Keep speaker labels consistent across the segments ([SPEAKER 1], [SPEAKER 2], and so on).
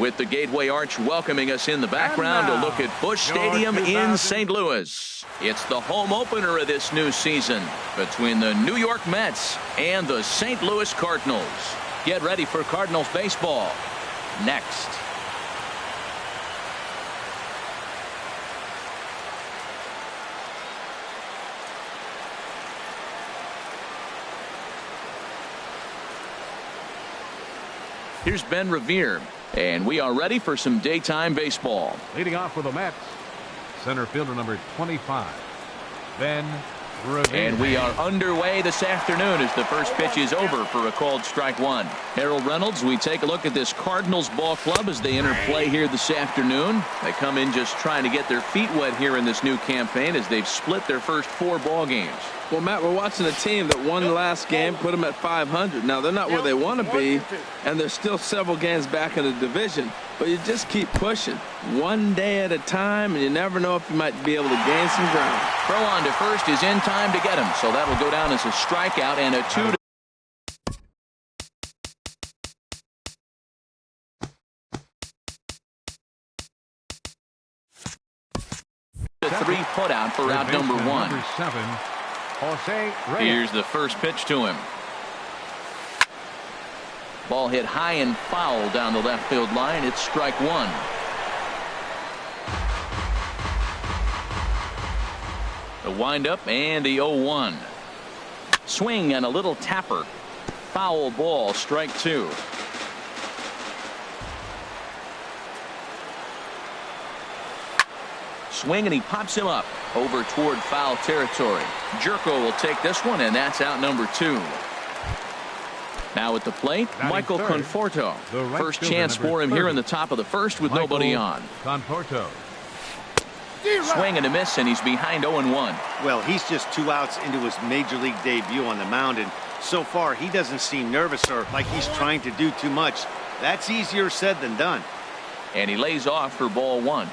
[SPEAKER 1] with the Gateway Arch welcoming us in the background to look at Busch Stadium in St. Louis. It's the home opener of this new season between the New York Mets and the St. Louis Cardinals. Get ready for Cardinals baseball next. Here's Ben Revere, and we are ready for some daytime baseball.
[SPEAKER 2] Leading off for the Mets, center fielder number 25, Ben Revere.
[SPEAKER 1] And we are underway this afternoon as the first pitch is over for a called strike one. Harold Reynolds, we take a look at this Cardinals ball club as they enter play here this afternoon. They come in just trying to get their feet wet here in this new campaign as they've split their first 4 ball games.
[SPEAKER 3] Well, Matt, we're watching a team that won the last game, put them at 500. Now, they're not where they want to be, and they're still several games back in the division. But you just keep pushing one day at a time, and you never know if you might be able to gain some ground.
[SPEAKER 1] Throw on to first is in time to get him, so that'll go down as a strikeout and a 2-3 put out for out number 1. Here's the first pitch to him. Ball hit high and foul down the left field line. It's strike 1. The windup and the 0-1. Swing and a little tapper. Foul ball, strike 2. Swing and he pops him up over toward foul territory. Jerko will take this one, and that's out number 2. Now at the plate, Michael Conforto. First chance for him here in the top of the first with nobody on.
[SPEAKER 2] Conforto.
[SPEAKER 1] Swing and a miss, and he's behind 0-1.
[SPEAKER 4] Well, he's just 2 outs into his major league debut on the mound, and so far he doesn't seem nervous or like he's trying to do too much. That's easier said than done.
[SPEAKER 1] And he lays off for ball 1.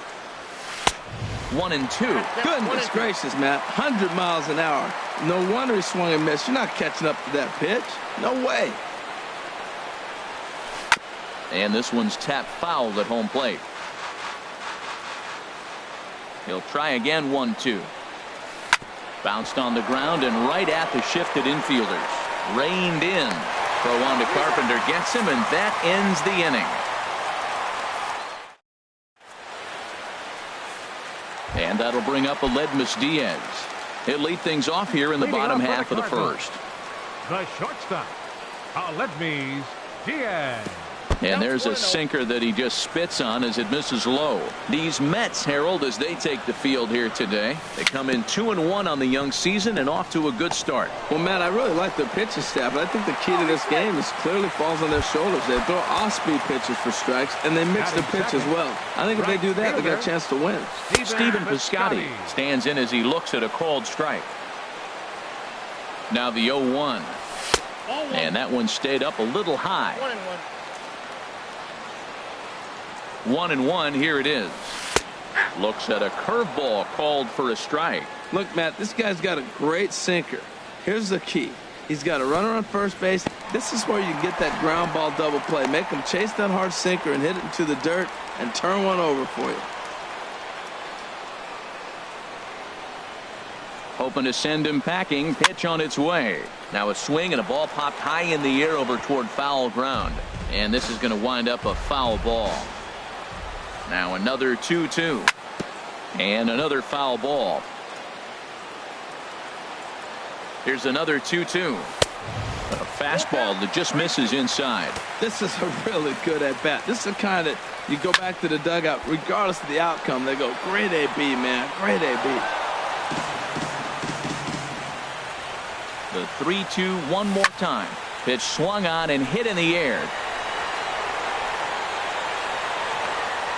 [SPEAKER 1] 1-2.
[SPEAKER 3] Goodness gracious, Matt. 100 miles an hour. No wonder he swung and missed. You're not catching up to that pitch. No way.
[SPEAKER 1] And this one's tapped foul at home plate. He'll try again. 1-2. Bounced on the ground and right at the shifted infielders. Reined in. Throw on to Carpenter. Gets him, and that ends the inning. And that'll bring up Aledmus Diaz. He'll lead things off here in the bottom half of the first.
[SPEAKER 2] The shortstop, Aledmus Diaz.
[SPEAKER 1] And there's a sinker that he just spits on as it misses low. These Mets, Harold, as they take the field here today, they come in 2-1 on the young season and off to a good start.
[SPEAKER 3] Well, Matt, I really like their pitching staff, but I think the key to this game is clearly falls on their shoulders. They throw off-speed pitches for strikes, and they mix the pitch as well. I think if they do that, they got a chance to win.
[SPEAKER 1] Stephen Piscotty stands in as he looks at a called strike. Now the 0-1. And that one stayed up a little high. 1-1. Here it is. Looks at a curveball called for a strike.
[SPEAKER 3] Look, Matt, this guy's got a great sinker. Here's the key. He's got a runner on first base. This is where you get that ground ball double play. Make him chase that hard sinker and hit it into the dirt and turn one over for you.
[SPEAKER 1] Hoping to send him packing. Pitch on its way. Now a swing and a ball popped high in the air over toward foul ground. And this is going to wind up a foul ball. Now another 2-2. And another foul ball. Here's another 2-2. A fastball that just misses inside.
[SPEAKER 3] This is a really good at-bat. This is the kind that you go back to the dugout, regardless of the outcome. They go, great AB, man. Great AB.
[SPEAKER 1] The 3-2 one more time. Pitch swung on and hit in the air.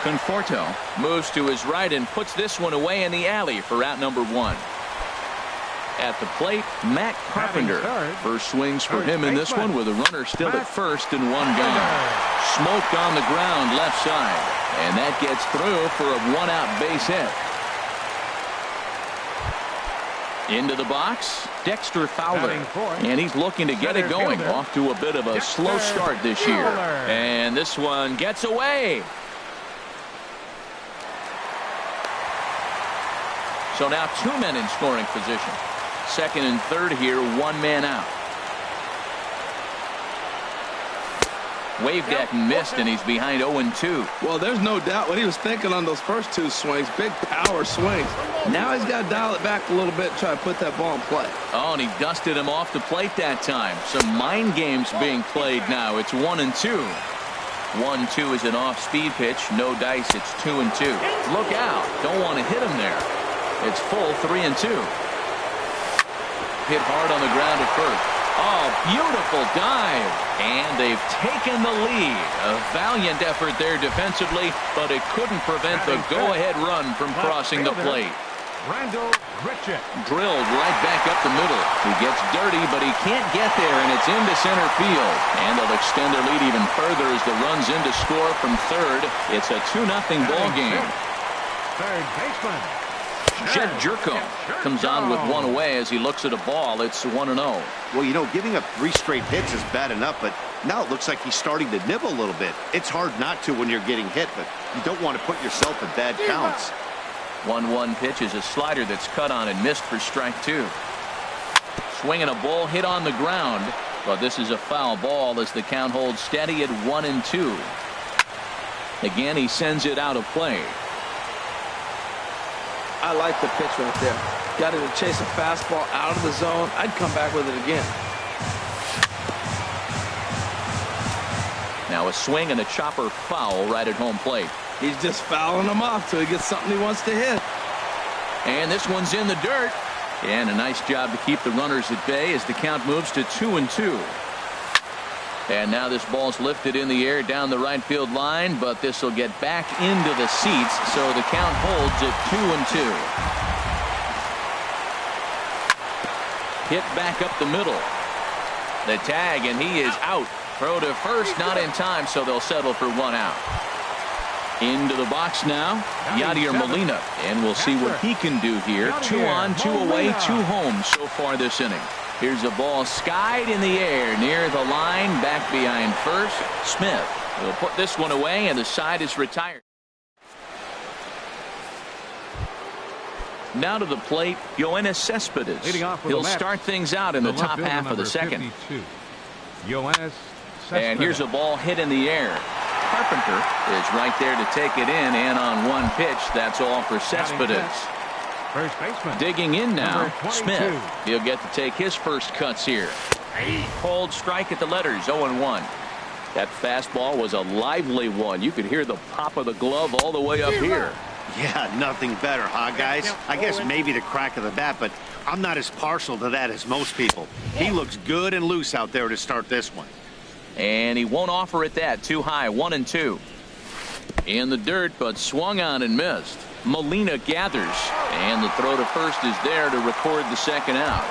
[SPEAKER 1] Conforto moves to his right and puts this one away in the alley for out number 1. At the plate, Matt Carpenter. First swings for him in this one with a runner still at first and 1 gone. Smoked on the ground left side. And that gets through for a 1-out base hit. Into the box, Dexter Fowler, and he's looking to get it going. Off to a bit of a slow start this year. And this one gets away. So now 2 men in scoring position. Second and third here, 1 man out. Waved at and missed, and he's behind 0-2.
[SPEAKER 3] Well, there's no doubt what he was thinking on those first 2 swings. Big power swings. Now he's got to dial it back a little bit and try to put that ball in play.
[SPEAKER 1] Oh, and he dusted him off the plate that time. Some mind games being played now. It's 1-2. 1-2 is an off-speed pitch. No dice. It's 2-2. Look out. Don't want to hit him there. It's full 3-2. Hit hard on the ground at first. Oh, beautiful dive. And they've taken the lead. A valiant effort there defensively, but it couldn't prevent the go-ahead run from crossing the plate. Drilled right back up the middle. He gets dirty, but he can't get there, and it's into center field. And they'll extend their lead even further as the run's in to score from third. It's a 2-0 ball game.
[SPEAKER 2] Third baseman.
[SPEAKER 1] Jed Jerko comes on with 1 away as he looks at a ball. It's 1-0.
[SPEAKER 4] Well, you know, giving up 3 straight hits is bad enough, but now it looks like he's starting to nibble a little bit. It's hard not to when you're getting hit, but you don't want to put yourself in bad counts.
[SPEAKER 1] 1-1 pitch is a slider that's cut on and missed for strike 2. Swinging a ball hit on the ground, but this is a foul ball as the count holds steady at 1-2. Again, he sends it out of play.
[SPEAKER 3] I like the pitch right there. Got him to chase a fastball out of the zone. I'd come back with it again.
[SPEAKER 1] Now a swing and a chopper foul right at home plate.
[SPEAKER 3] He's just fouling them off till he gets something he wants to hit.
[SPEAKER 1] And this one's in the dirt. And a nice job to keep the runners at bay as the count moves to 2-2. And now this ball's lifted in the air down the right field line, but this will get back into the seats, so the count holds at 2-2. Hit back up the middle. The tag, and he is out. Throw to first, not in time, so they'll settle for 1 out. Into the box now, Yadier Molina, and we'll see what he can do here. 2 on, 2 away, 2 home so far this inning. Here's a ball skied in the air near the line, back behind first. Smith will put this one away, and the side is retired. Now to the plate, Yoenis Cespedes. He'll start things out in the top half of the second. And here's a ball hit in the air. Carpenter is right there to take it in, and on 1 pitch, that's all for Cespedes.
[SPEAKER 2] First baseman.
[SPEAKER 1] Digging in now, Smith. He'll get to take his first cuts here. Cold strike at the letters, 0-1. That fastball was a lively one. You could hear the pop of the glove all the way up here.
[SPEAKER 4] Yeah, nothing better, huh, guys? I guess maybe the crack of the bat, but I'm not as partial to that as most people. He looks good and loose out there to start this one.
[SPEAKER 1] And he won't offer it that. Too high, 1-2. In the dirt, but swung on and missed. Molina gathers, and the throw to first is there to record the second out.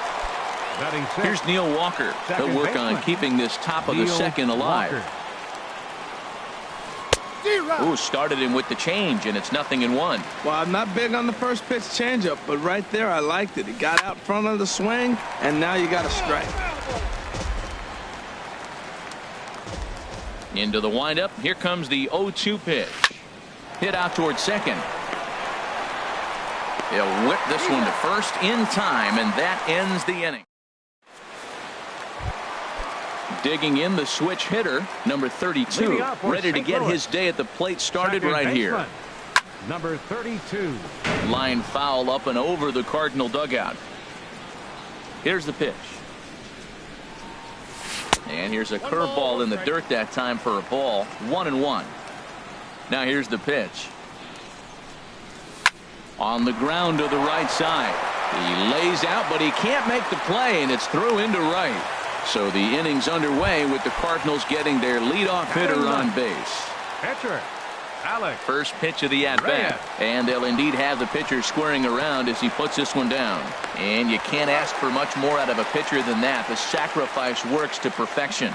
[SPEAKER 1] Here's Neil Walker. He'll work on keeping this top of the second alive. Ooh, started him with the change, and it's 0-1.
[SPEAKER 3] Well, I'm not big on the first pitch changeup, but right there I liked it. He got out front of the swing, and now you got a strike.
[SPEAKER 1] Into the windup. Here comes the 0-2 pitch. Hit out towards second. He'll whip this one to first in time, and that ends the inning. Digging in the switch hitter, number 32, ready to get his day at the plate started right here.
[SPEAKER 2] Number 32.
[SPEAKER 1] Line foul up and over the Cardinal dugout. Here's the pitch. And here's a curveball in the dirt that time for a ball. 1-1. Now here's the pitch. On the ground to the right side. He lays out, but he can't make the play, and it's through into right. So the inning's underway with the Cardinals getting their leadoff hitter on base.
[SPEAKER 2] Pitcher, Alex.
[SPEAKER 1] First pitch of the at-bat. And they'll indeed have the pitcher squaring around as he puts this one down. And you can't ask for much more out of a pitcher than that. The sacrifice works to perfection.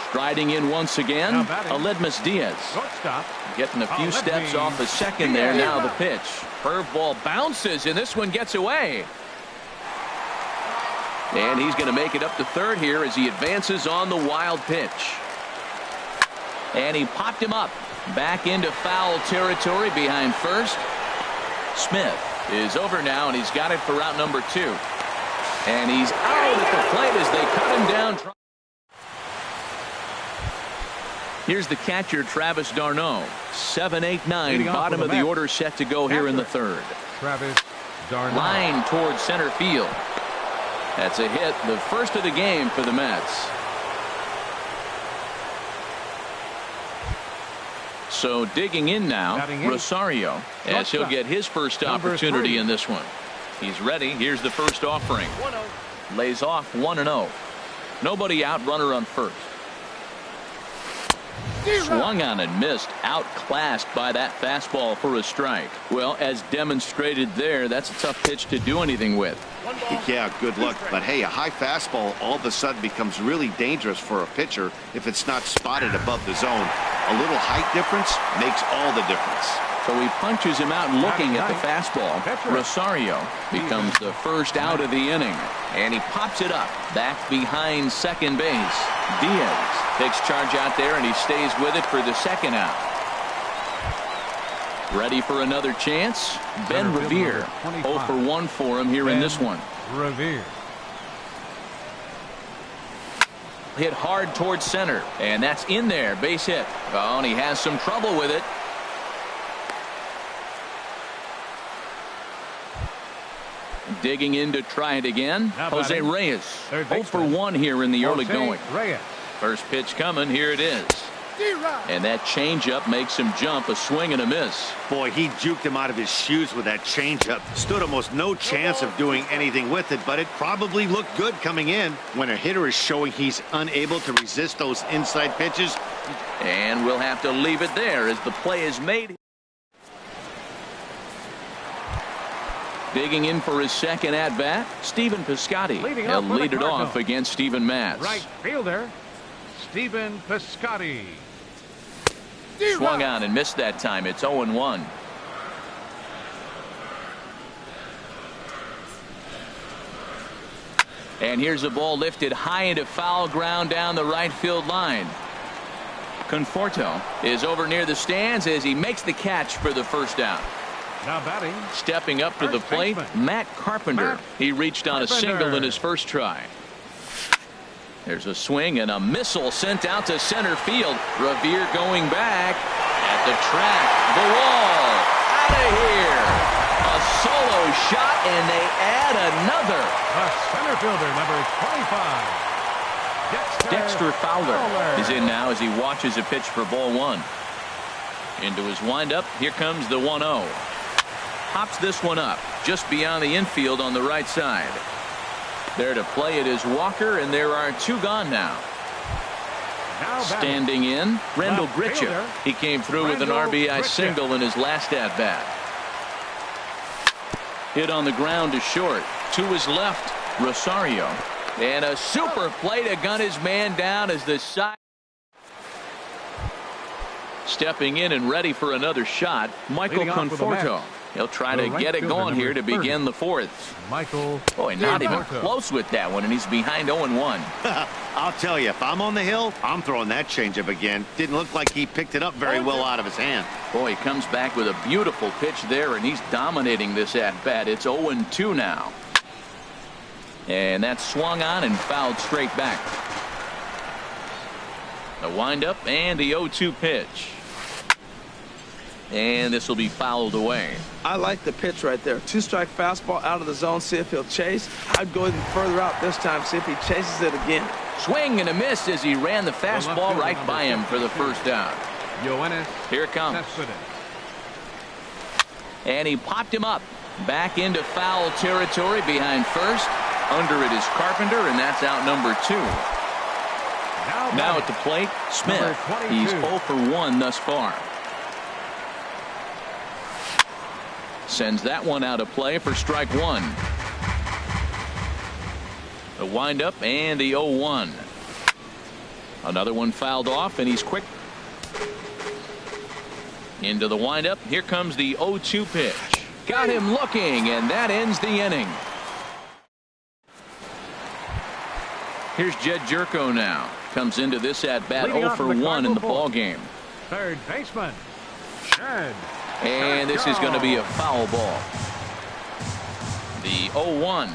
[SPEAKER 1] Striding in once again, Aledmus Diaz. Getting a few steps off the second there. Now the pitch. Curveball bounces, and this one gets away. And he's going to make it up to third here as he advances on the wild pitch. And he popped him up. Back into foul territory behind first. Smith is over now, and he's got it for out number 2. And he's out at the plate as they cut him down. Here's the catcher, Travis d'Arnaud. 7, 8, 9, bottom of the order set to go here in the third.
[SPEAKER 2] Travis d'Arnaud.
[SPEAKER 1] Line towards center field. That's a hit, the first of the game for the Mets. So digging in now, Rosario, as he'll get his first opportunity in this one. He's ready. Here's the first offering. Lays off 1-0. Nobody out, runner on first. Swung on and missed, outclassed by that fastball for a strike. Well, as demonstrated there, that's a tough pitch to do anything with.
[SPEAKER 5] Yeah, good luck. But hey, a high fastball all of a sudden becomes really dangerous for a pitcher if it's not spotted above the zone. A little height difference makes all the difference.
[SPEAKER 1] So he punches him out looking at the fastball. Rosario becomes the first out of the inning. And he pops it up back behind second base. Diaz takes charge out there, and he stays with it for the second out. Ready for another chance? Ben Revere. 0 for 1 for him here in this one.
[SPEAKER 2] Revere.
[SPEAKER 1] Hit hard towards center, and that's in there. Base hit. Oh, and he has some trouble with it. Digging in to try it again. Jose Reyes. 0 for 1 here in the early going. First pitch coming. Here it is. And that changeup makes him jump. A swing and a miss.
[SPEAKER 4] Boy, he juked him out of his shoes with that changeup. Stood almost no chance of doing anything with it, but it probably looked good coming in. When a hitter is showing he's unable to resist those inside pitches.
[SPEAKER 1] And we'll have to leave it there as the play is made. Digging in for his second at-bat, Stephen Piscotty. He'll lead it off against Steven Matz.
[SPEAKER 2] Right fielder, Stephen Piscotty.
[SPEAKER 1] Swung on and missed that time. It's 0-1. And here's a ball lifted high into foul ground down the right field line. Conforto is over near the stands as he makes the catch for the first out.
[SPEAKER 2] Now batting.
[SPEAKER 1] Stepping up to the plate, Matt Carpenter. He reached on a single in his first try. There's a swing and a missile sent out to center field. Revere going back at the track. The wall. Out of here. A solo shot, and they add another.
[SPEAKER 2] A center fielder, number 25.
[SPEAKER 1] Dexter Fowler is in now as he watches a pitch for ball 1. Into his windup. Here comes the 1-0. Pops this one up just beyond the infield on the right side. There to play it is Walker, and there are 2 gone now. Standing in, Rendell Gritcha. He came through with an RBI single in his last at-bat. Hit on the ground to short. To his left, Rosario. And a super play to gun his man down as the side. Stepping in and ready for another shot, Michael Conforto. He'll try to get it going here to begin the fourth.
[SPEAKER 2] Michael.
[SPEAKER 1] Boy, not even close with that one, and he's behind 0-1.
[SPEAKER 4] I'll tell you, if I'm on the hill, I'm throwing that changeup again. Didn't look like he picked it up very well out of his hand.
[SPEAKER 1] Boy, he comes back with a beautiful pitch there, and he's dominating this at-bat. It's 0-2 now. And that's swung on and fouled straight back. The windup and the 0-2 pitch. And this will be fouled away.
[SPEAKER 3] I like the pitch right there. 2-strike fastball out of the zone. See if he'll chase. I'd go even further out this time. See if he chases it again.
[SPEAKER 1] Swing and a miss as he ran the fastball right by him for the first down. Here it comes. And he popped him up. Back into foul territory behind first. Under it is Carpenter, and that's out number 2. Now at the plate, Smith. He's 0 for 1 thus far. Sends that one out of play for strike 1. The windup and the 0-1. Another one fouled off, and he's quick. Into the windup. Here comes the 0-2 pitch. Got him looking, and that ends the inning. Here's Jed Jerko now. Comes into this at-bat 0 for 1 in the ball game.
[SPEAKER 2] Third baseman, Shed.
[SPEAKER 1] And this is going to be a foul ball. The 0-1.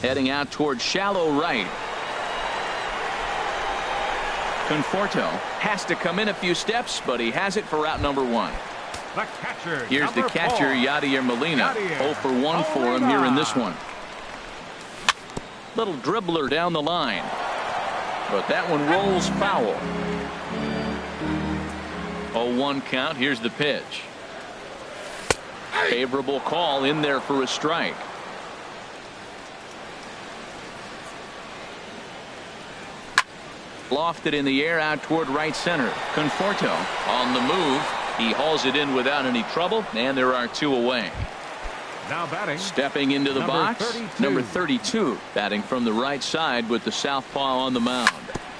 [SPEAKER 1] Heading out toward shallow right. Conforto has to come in a few steps, but he has it for out number 1.
[SPEAKER 2] The catcher,
[SPEAKER 1] here's the catcher, Yadier Molina. 0 for 1 for him here in this one. Little dribbler down the line, but that one rolls foul. 0-1 count. Here's the pitch. Favorable call in there for a strike. Lofted in the air out toward right center. Conforto on the move. He hauls it in without any trouble, and there are 2 away.
[SPEAKER 2] Now batting.
[SPEAKER 1] Stepping into the box,
[SPEAKER 2] 32.
[SPEAKER 1] number 32, batting from the right side with the southpaw on the mound.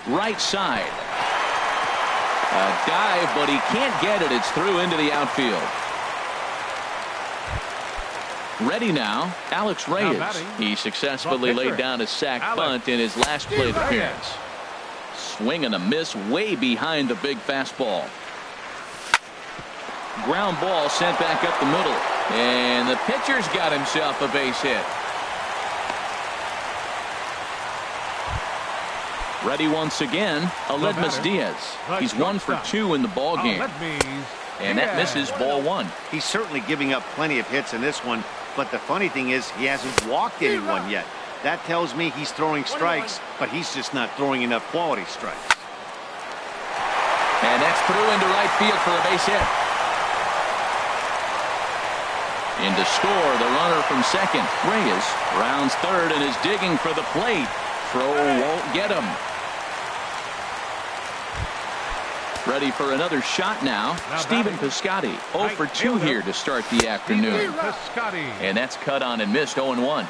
[SPEAKER 1] Right side. A dive, but he can't get it. It's through into the outfield. Ready now, Alex Reyes. He successfully laid down a sac bunt in his last plate appearance. Swing and a miss way behind the big fastball. Ground ball sent back up the middle. And the pitcher's got himself a base hit. Ready once again, Aledmys Diaz. He's 1 for 2 in the ball game. And that misses ball 1.
[SPEAKER 4] He's certainly giving up plenty of hits in this one, but the funny thing is he hasn't walked anyone yet. That tells me he's throwing strikes, but he's just not throwing enough quality strikes.
[SPEAKER 1] And that's through into right field for a base hit. In to score, the runner from second. Reyes rounds third and is digging for the plate. Throw won't get him. Ready for another shot now. Stephen Piscotty 0 for 2 here to start the afternoon. And that's cut on and missed. 0-1.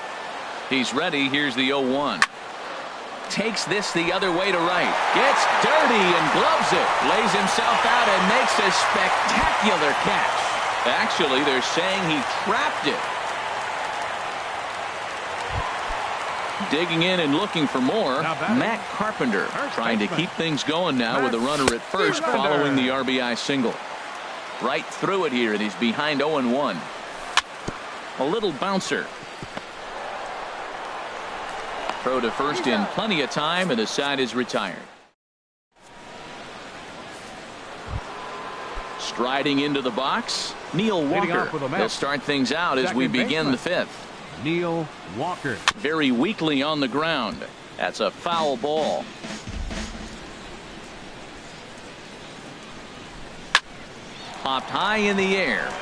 [SPEAKER 1] He's ready. Here's the 0-1. Takes this the other way to right. Gets dirty and gloves it. Lays himself out and makes a spectacular catch. Actually, they're saying he trapped it. Digging in and looking for more. Matt Carpenter trying to keep things going now with a runner at first following the RBI single. Right through it here, and he's behind 0-1. A little bouncer. Throw to first in plenty of time, and the side is retired. Striding into the box, Neil Walker. They'll start things out as we begin the 5th.
[SPEAKER 2] Neil Walker.
[SPEAKER 1] Very weakly on the ground. That's a foul ball. Popped high in the air.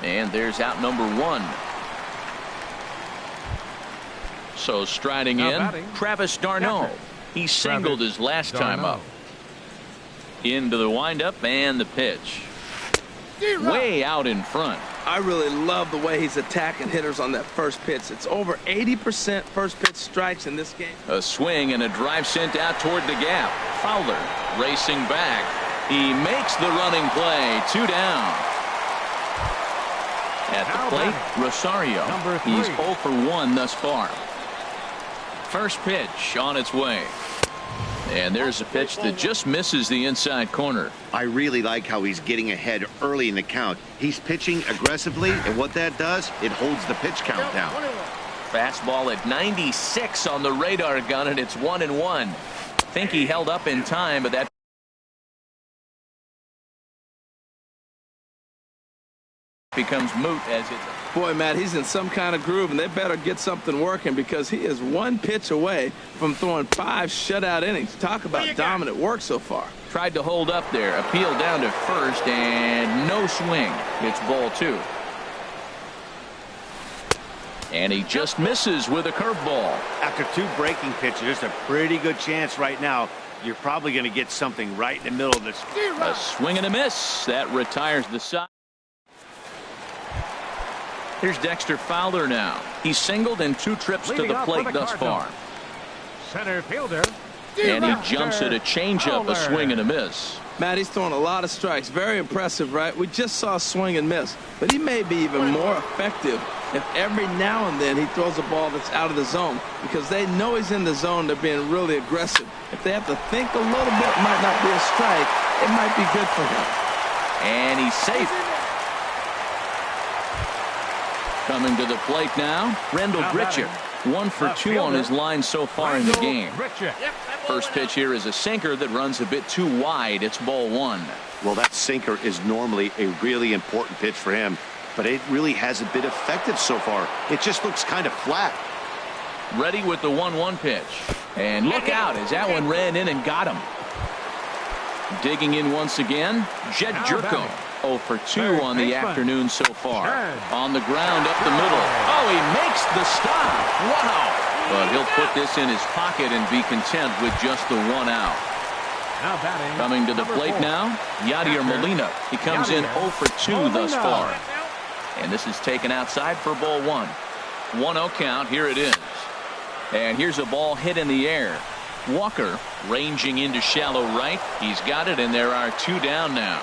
[SPEAKER 1] And there's out number 1. So striding in, Travis d'Arnaud. He singled his last time up. Into the windup and the pitch. Way out in front.
[SPEAKER 3] I really love the way he's attacking hitters on that first pitch. It's over 80% first pitch strikes in this game.
[SPEAKER 1] A swing and a drive sent out toward the gap. Fowler racing back. He makes the running play. 2 down. At the plate, Rosario. He's 0 for 1 thus far. First pitch on its way. And there's a pitch that just misses the inside corner.
[SPEAKER 4] I really like how he's getting ahead early in the count. He's pitching aggressively, and what that does, it holds the pitch count down.
[SPEAKER 1] Fastball at 96 on the radar gun, and it's 1-1. Think he held up in time, but that becomes moot as it's.
[SPEAKER 3] Boy, Matt, he's in some kind of groove, and they better get something working because he is 1 pitch away from throwing 5 shutout innings. Talk about dominant work so far.
[SPEAKER 1] Tried to hold up there. Appeal down to first, and no swing. It's ball 2. And he just misses with a curveball.
[SPEAKER 4] After 2 breaking pitches, there's a pretty good chance right now you're probably going to get something right in the middle of this.
[SPEAKER 1] A swing and a miss. That retires the side. Here's Dexter Fowler now. He's singled in 2 trips to the plate thus far.
[SPEAKER 2] Center fielder.
[SPEAKER 1] And he jumps at a changeup, a swing and a miss.
[SPEAKER 3] Matt, he's throwing a lot of strikes. Very impressive, right? We just saw a swing and miss. But he may be even more effective if every now and then he throws a ball that's out of the zone. Because they know he's in the zone. They're being really aggressive. If they have to think a little bit, it might not be a strike. It might be good for him.
[SPEAKER 1] And he's safe. Coming to the plate now, Rendell Grichuk. 1 for 2 on his line so far in the game. First pitch here is a sinker that runs a bit too wide. It's ball 1.
[SPEAKER 5] Well, that sinker is normally a really important pitch for him, but it really hasn't been effective so far. It just looks kind of flat.
[SPEAKER 1] Ready with the 1-1 pitch. And look out as that one ran in and got him. Digging in once again, Jed Jerko. 0 for 2 on the afternoon so far. On the ground up the middle. Oh, he makes the stop. Wow. But he'll put this in his pocket and be content with just the 1 out. Coming to the plate now, Yadier Molina. He comes in 0 for 2 thus far. And this is taken outside for ball 1. 1-0 count. Here it is. And here's a ball hit in the air. Walker ranging into shallow right. He's got it, and there are 2 down now.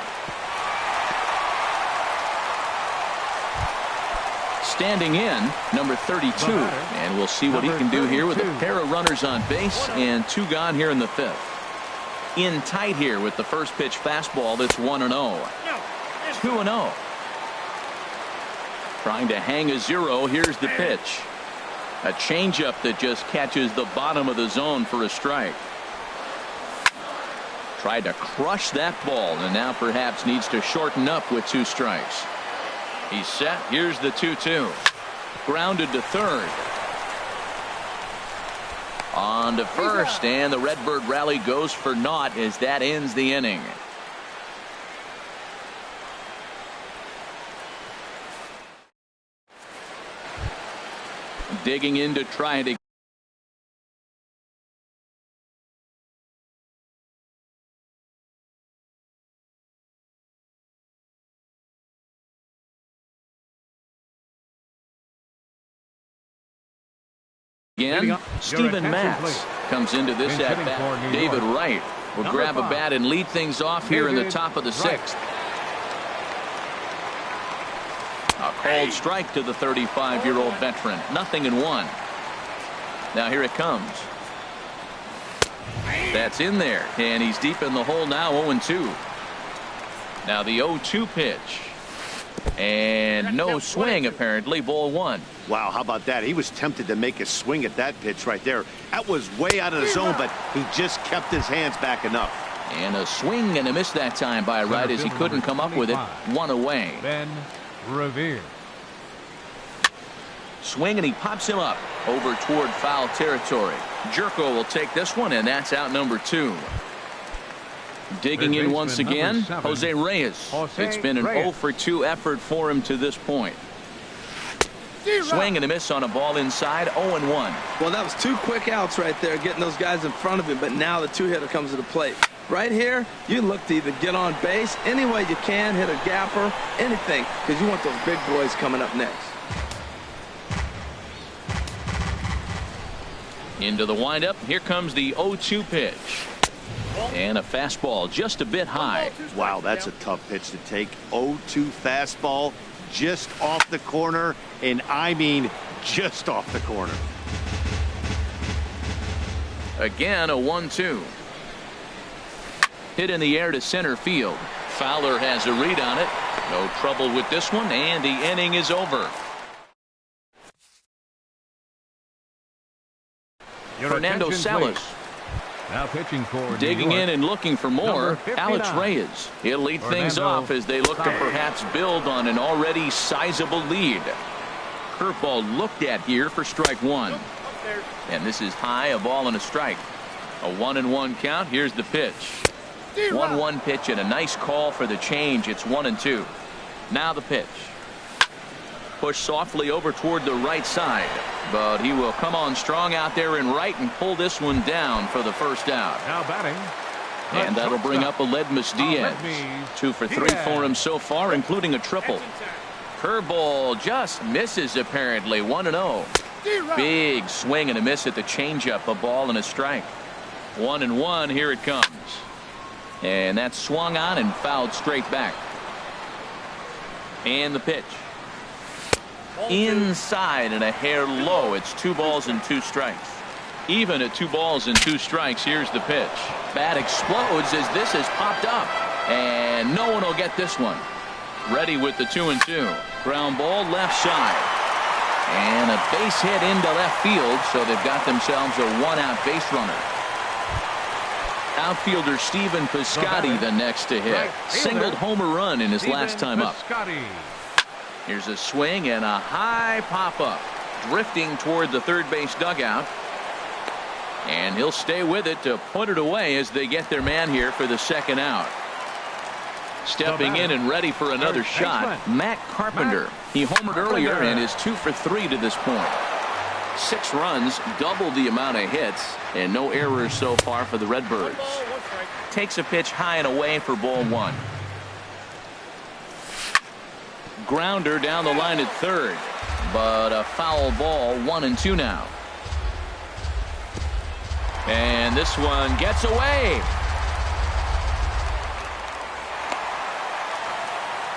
[SPEAKER 1] Standing in, number 32. And we'll see what he can do here with a pair of runners on base and 2 gone here in the 5th. In tight here with the first pitch fastball that's 1-0. 2-0. Trying to hang a 0. Here's the pitch. A changeup that just catches the bottom of the zone for a strike. Tried to crush that ball and now perhaps needs to shorten up with 2 strikes. He's set. Here's the 2-2. Grounded to third. On to first, and the Redbird rally goes for naught as that ends the inning. Digging in to try to again. Steven Matz comes into this at bat. David Wright will grab a bat and lead things off here in the top of the 6th. A called strike to the 35-year-old veteran. 0-1. Now here it comes. That's in there, and he's deep in the hole now. 0-2. Now the 0-2 pitch. And no swing, apparently. Ball 1.
[SPEAKER 5] Wow, how about that? He was tempted to make a swing at that pitch right there. That was way out of the zone, but he just kept his hands back enough.
[SPEAKER 1] And a swing and a miss that time by Wright as he couldn't come up with it. 1 away.
[SPEAKER 2] Ben Revere.
[SPEAKER 1] Swing and he pops him up over toward foul territory. Jerko will take this one, and that's out number 2. Digging in once again, Jose Reyes. It's been an 0 for 2 effort for him to this point. Swing and a miss on a ball inside. 0-1.
[SPEAKER 3] Well, that was 2 quick outs right there, getting those guys in front of him, but now the 2-hitter comes to the plate. Right here, you look to either get on base any way you can, hit a gapper, anything, because you want those big boys coming up next.
[SPEAKER 1] Into the windup. Here comes the 0-2 pitch. And a fastball just a bit high.
[SPEAKER 5] Wow, that's a tough pitch to take. 0-2 fastball just off the corner, and I mean just off the corner.
[SPEAKER 1] Again, a 1-2. Hit in the air to center field. Fowler has a read on it. No trouble with this one, and the inning is over. Fernando Salas.
[SPEAKER 2] Now pitching for
[SPEAKER 1] digging in and looking for more. Alex Reyes. He'll lead things off as they look to perhaps build on an already sizable lead. Curveball looked at here for strike 1. And this is high, a ball and a strike. A 1-1 count. Here's the pitch. 1-1 pitch and a nice call for the change. It's 1-2. Now the pitch. Push softly over toward the right side, but he will come on strong out there in right and pull this one down for the first out.
[SPEAKER 2] Now batting.
[SPEAKER 1] And that'll bring up Aledmus Diaz. 2 for 3 for him so far, including a triple. Curveball just misses apparently. 1-0. Big swing and a miss at the changeup. A ball and a strike. 1-1. Here it comes. And that's swung on and fouled straight back. And the pitch. Inside and a hair low. It's 2 balls and 2 strikes. Even at 2 balls and 2 strikes. Here's the pitch. Bat explodes as this has popped up. And no one will get this one. Ready with the 2-2. Ground ball left side. And a base hit into left field, so they've got themselves a one-out base runner. Outfielder Stephen Piscotty the next to hit. Singled homer run in his last time up. Here's a swing and a high pop-up. Drifting toward the third base dugout. And he'll stay with it to put it away as they get their man here for the second out. Stepping in and ready for another shot, Matt Carpenter. He homered earlier and is 2 for 3 to this point. 6 runs, double the amount of hits, and no errors so far for the Redbirds. Takes a pitch high and away for ball 1. Grounder down the line at third, but a foul ball. 1-2 now. And this one gets away.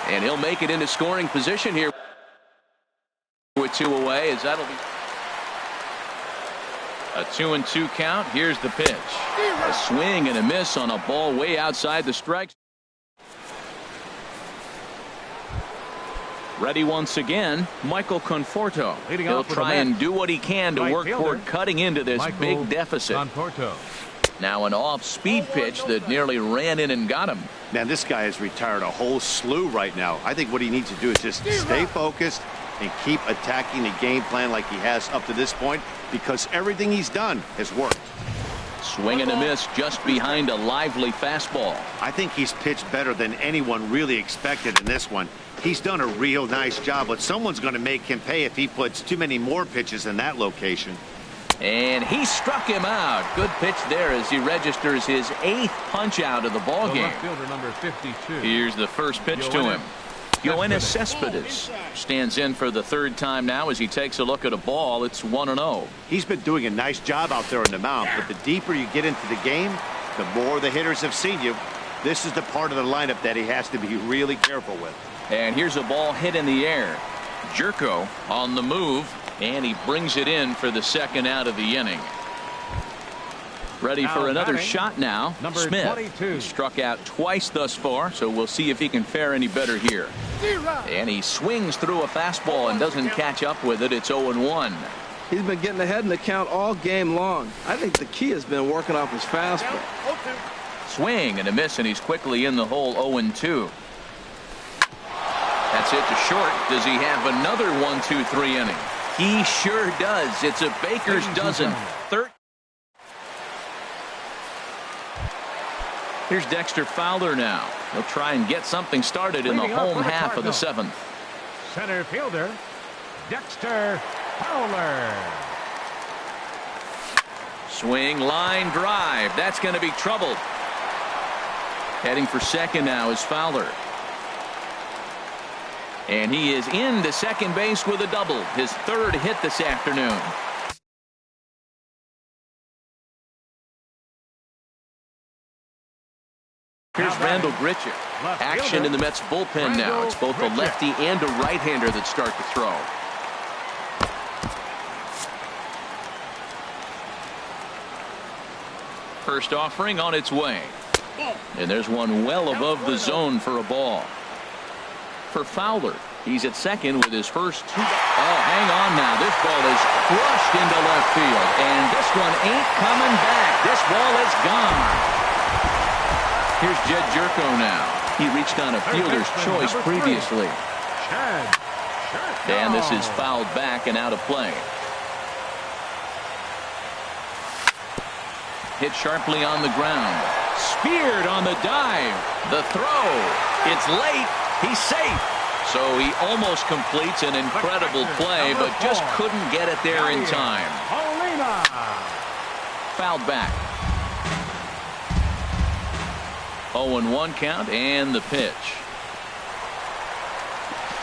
[SPEAKER 1] And he'll make it into scoring position here with 2 away, as that'll be a 2-2 count. Here's the pitch. A swing and a miss on a ball way outside the strike. Ready once again, Michael Conforto. He'll try and do what he can to work toward cutting into this big deficit. Now an off-speed pitch that nearly ran in and got him.
[SPEAKER 4] Man, this guy has retired a whole slew right now. I think what he needs to do is just stay focused and keep attacking the game plan like he has up to this point, because everything he's done has worked.
[SPEAKER 1] Swing and a miss just behind a lively fastball.
[SPEAKER 4] I think he's pitched better than anyone really expected in this one. He's done a real nice job, but someone's going to make him pay if he puts too many more pitches in that location.
[SPEAKER 1] And he struck him out. Good pitch there as he registers his 8th punch out of the ball game.
[SPEAKER 2] Number 52.
[SPEAKER 1] Here's the first pitch to him. Yoenis Cespedes stands in for the 3rd time now as he takes a look at a ball. It's 1-0.
[SPEAKER 4] He's been doing a nice job out there on the mound, but the deeper you get into the game, the more the hitters have seen you. This is the part of the lineup that he has to be really careful with.
[SPEAKER 1] And here's a ball hit in the air. Jerko on the move, and he brings it in for the 2nd out of the inning. Ready for another shot now. Smith 22. Struck out twice thus far, so we'll see if he can fare any better here. And he swings through a fastball and doesn't catch up with it. It's 0-1.
[SPEAKER 3] He's been getting ahead in the count all game long. I think the key has been working off his fastball.
[SPEAKER 1] Swing and a miss, and he's quickly in the hole. 0-2. That's hit to short. Does he have another 1-2-3 inning? He sure does. It's a baker's dozen. Here's Dexter Fowler now. He'll try and get something started in the home half of the 7th.
[SPEAKER 2] Center fielder, Dexter Fowler.
[SPEAKER 1] Swing, line drive. That's going to be trouble. Heading for second now is Fowler. And he is into second base with a double. His 3rd hit this afternoon. Here's Randall Grichuk. Action in the Mets bullpen now. It's both a lefty and a right-hander that start to throw. First offering on its way. And there's one well above the zone for a ball. For Fowler, he's at second with his first 2. Oh, hang on now. This ball is crushed into left field. And this one ain't coming back. This ball is gone. Here's Jed Jerko now. He reached on a fielder's choice previously. And this is fouled back and out of play. Hit sharply on the ground. Speared on the dive. The throw. It's late. He's safe. So he almost completes an incredible play, but just couldn't get it there in time. Fouled back. 0-1 count, and the pitch.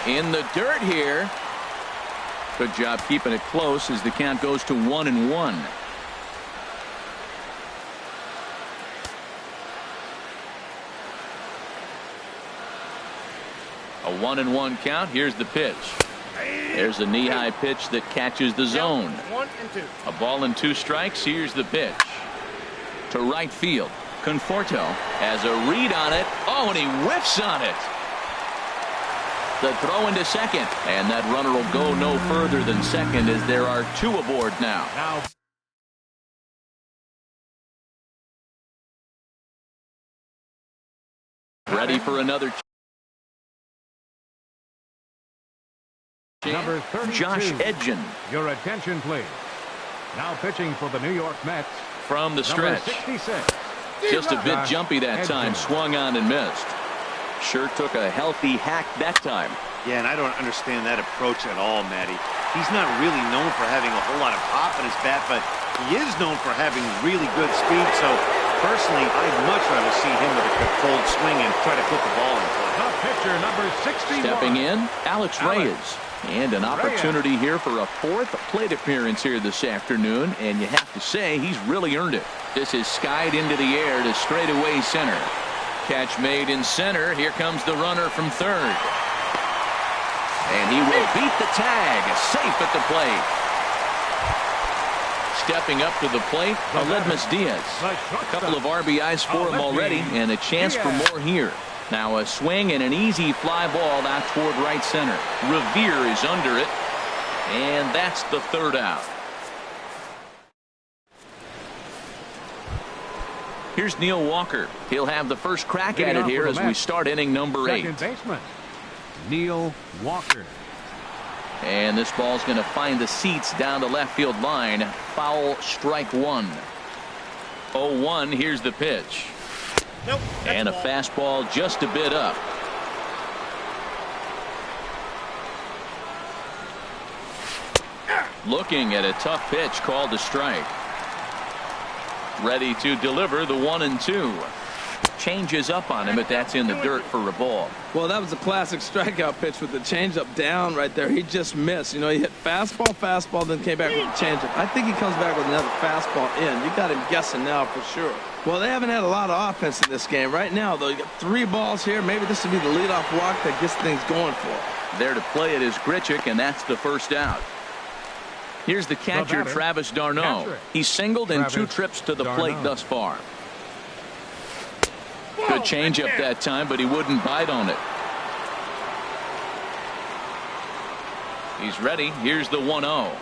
[SPEAKER 1] In the dirt here. Good job keeping it close as the count goes to 1-1. A 1-1 count. Here's the pitch. There's a knee-high pitch that catches the zone.
[SPEAKER 6] 1-2.
[SPEAKER 1] A ball and 2 strikes. Here's the pitch. To right field. Conforto has a read on it. Oh, and he whiffs on it. The throw into second, and that runner will go no further than second as there are 2 aboard now. Ready for another.
[SPEAKER 2] Number 32.
[SPEAKER 1] Josh Edgen.
[SPEAKER 2] Your attention, please. Now pitching for the New York Mets.
[SPEAKER 1] From the stretch.
[SPEAKER 2] 66.
[SPEAKER 1] Just a bit jumpy that time. Swung on and missed. Sure took a healthy hack that time.
[SPEAKER 4] Yeah, and I don't understand that approach at all, Matty. He's not really known for having a whole lot of pop in his bat, but he is known for having really good speed. So, personally, I'd much rather see him with a controlled swing and try to put the ball in play.
[SPEAKER 2] The pitcher, number 61.
[SPEAKER 1] Stepping in, Alex Reyes. And an opportunity here for a 4th plate appearance here this afternoon. And you have to say, he's really earned it. This is skied into the air to straightaway center. Catch made in center. Here comes the runner from third. And he will beat the tag. Safe at the plate. Stepping up to the plate, Aledmus Diaz. A couple of RBIs for him already, and a chance for more here. Now a swing and an easy fly ball out toward right center. Revere is under it, and that's the 3rd out. Here's Neil Walker. He'll have the first crack at it here as we start inning number 8.
[SPEAKER 2] Second baseman, Neil Walker.
[SPEAKER 1] And this ball's going to find the seats down the left field line. Foul, strike 1. 0-1. Here's the pitch.
[SPEAKER 4] Nope,
[SPEAKER 1] and a fastball just a bit up. Looking at a tough pitch called a strike. Ready to deliver the 1-2. Changes up on him, but that's in the dirt for a ball.
[SPEAKER 3] Well, that was a classic strikeout pitch with the changeup down right there. He just missed. You know, he hit fastball, then came back with a changeup. I think he comes back with another fastball in. You got him guessing now for sure. Well, they haven't had a lot of offense in this game. Right now, though, you got 3 balls here. Maybe this will be the leadoff walk that gets things going for him.
[SPEAKER 1] There to play it is Grichuk, and that's the first out. Here's the catcher, Travis d'Arnaud. He's singled in 2 trips to the plate thus far. Good changeup that time, but he wouldn't bite on it. He's ready. Here's the 1-0.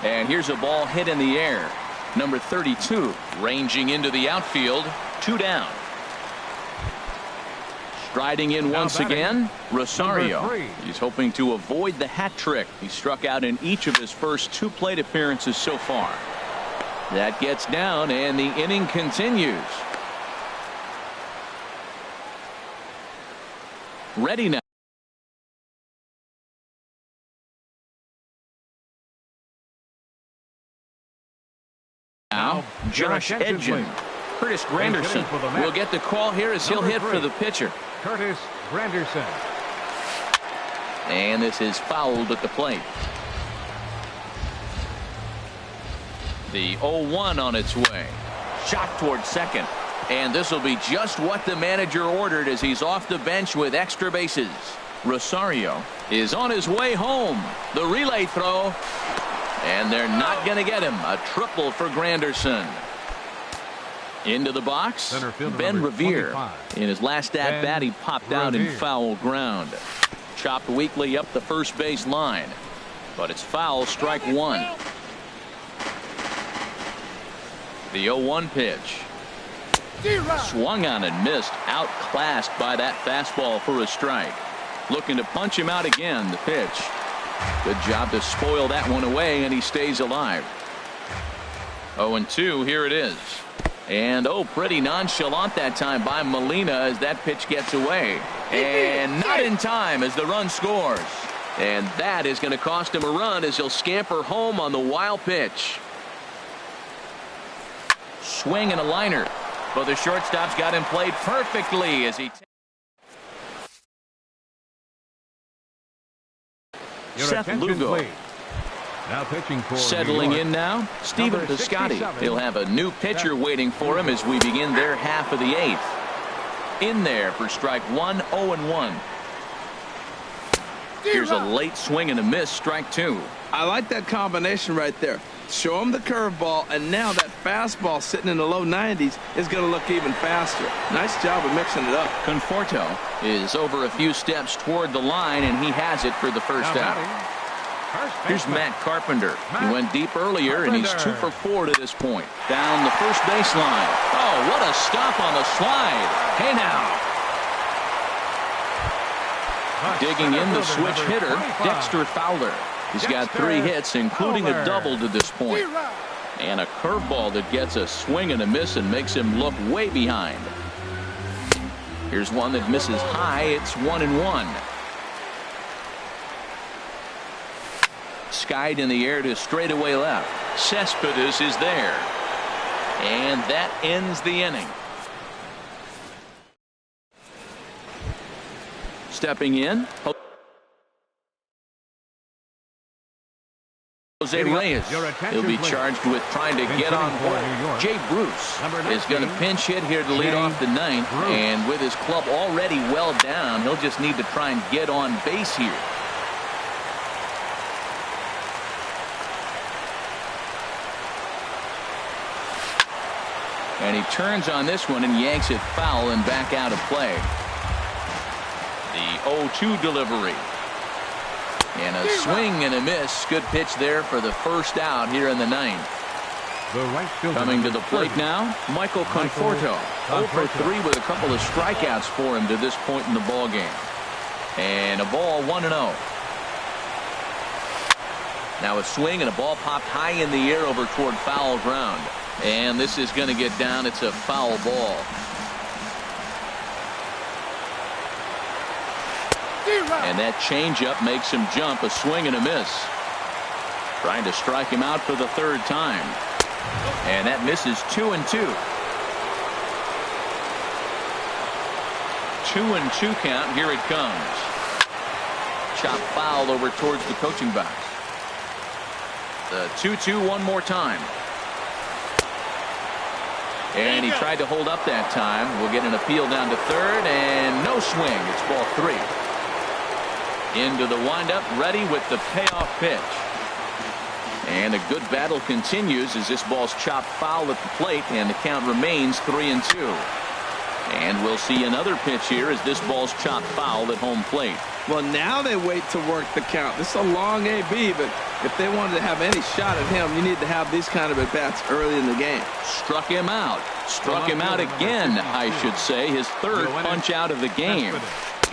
[SPEAKER 1] And here's a ball hit in the air. Number 32 ranging into the outfield. 2 down. Striding in once again, Rosario. He's hoping to avoid the hat trick. He struck out in each of his first 2 plate appearances so far. That gets down, and the inning continues. Ready now. Now, Josh Edgen. Curtis Granderson will get the call here as he'll hit for the pitcher.
[SPEAKER 2] Curtis Granderson.
[SPEAKER 1] And this is fouled at the plate. The 0-1 on its way. Shot toward second. And this will be just what the manager ordered as he's off the bench with extra bases. Rosario is on his way home. The relay throw. And they're not going to get him. A triple for Granderson. Into the box, Ben Revere. In his last at-bat, he popped out in foul ground. Chopped weakly up the first base line. But it's foul, strike 1. The 0-1 pitch. Swung on and missed. Outclassed by that fastball for a strike. Looking to punch him out again. The pitch. Good job to spoil that one away, and he stays alive. 0-2. Here it is. And pretty nonchalant that time by Molina as that pitch gets away. And not in time as the run scores. And that is going to cost him a run as he'll scamper home on the wild pitch. Swing and a liner. But the shortstop's got him played perfectly as he. Seth Lugo.
[SPEAKER 2] Now pitching for
[SPEAKER 1] settling in now, Stephen Piscotty. He'll have a new pitcher waiting for him as we begin their half of the 8th. In there for strike 1, 0-1. Here's a late swing and a miss, strike 2.
[SPEAKER 3] I like that combination right there. Show him the curveball, and now that fastball sitting in the low 90s is going to look even faster. Nice job of mixing it up.
[SPEAKER 1] Conforto is over a few steps toward the line, and he has it for the first out. Here's Matt Carpenter. He went deep earlier, and he's 2 for 4 to this point. Down the first baseline. Oh, what a stop on the slide. Hey now. Digging in the switch hitter, Dexter Fowler. He's got 3 hits, including a double to this point. And a curveball that gets a swing and a miss and makes him look way behind. Here's one that misses high. It's 1-1. Skied in the air to straightaway left. Cespedes is there. And that ends the inning. Stepping in, Jose Reyes. He'll be charged with trying to get on board. Jay Bruce is going to pinch hit here to lead off the ninth. And with his club already well down, he'll just need to try and get on base here. And he turns on this one and yanks it foul and back out of play. The 0-2 delivery. And a swing and a miss. Good pitch there for the first out here in the ninth. Coming to the plate now, Michael Conforto. 0 for 3 with a couple of strikeouts for him to this point in the ball game. And a ball 1-0. Now a swing and a ball popped high in the air over toward foul ground. And this is going to get down. It's a foul ball. And that changeup makes him jump. A swing and a miss. Trying to strike him out for the 3rd time. And that misses 2-2. 2-2 count. Here it comes. Chop foul over towards the coaching box. The 2-2 one more time. And he tried to hold up that time. We'll get an appeal down to 3rd, and no swing. It's ball 3. Into the windup, ready with the payoff pitch. And a good battle continues as this ball's chopped foul at the plate, and the count remains 3-2. And we'll see another pitch here as this ball's chopped foul at home plate.
[SPEAKER 3] Well, now they wait to work the count. This is a long AB, but if they wanted to have any shot at him, you need to have these kind of at-bats early in the game.
[SPEAKER 1] Struck him out. Struck him out again, I should say. His 3rd punch out of the game.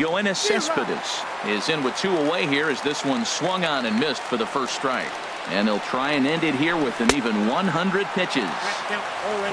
[SPEAKER 1] Yoenis Cespedes is in with 2 away here as this one swung on and missed for the first strike. And they'll try and end it here with an even 100 pitches.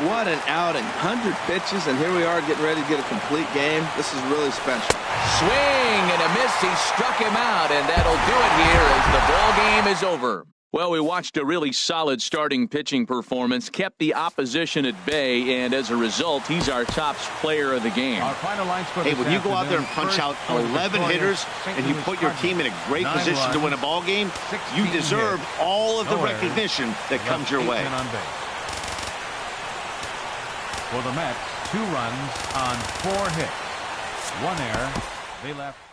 [SPEAKER 3] What an outing. 100 pitches, and here we are getting ready to get a complete game. This is really special.
[SPEAKER 1] Swing and a miss. He struck him out, and that'll do it here as the ball game is over. Well, we watched a really solid starting pitching performance, kept the opposition at bay, and as a result, he's our top player of the game.
[SPEAKER 4] Hey, when you go out there and punch out 11 hitters and you put your team in a great position to win a ball game, you deserve all of the recognition that comes your way.
[SPEAKER 2] For the Mets, 2 runs on 4 hits. 1 error. They left.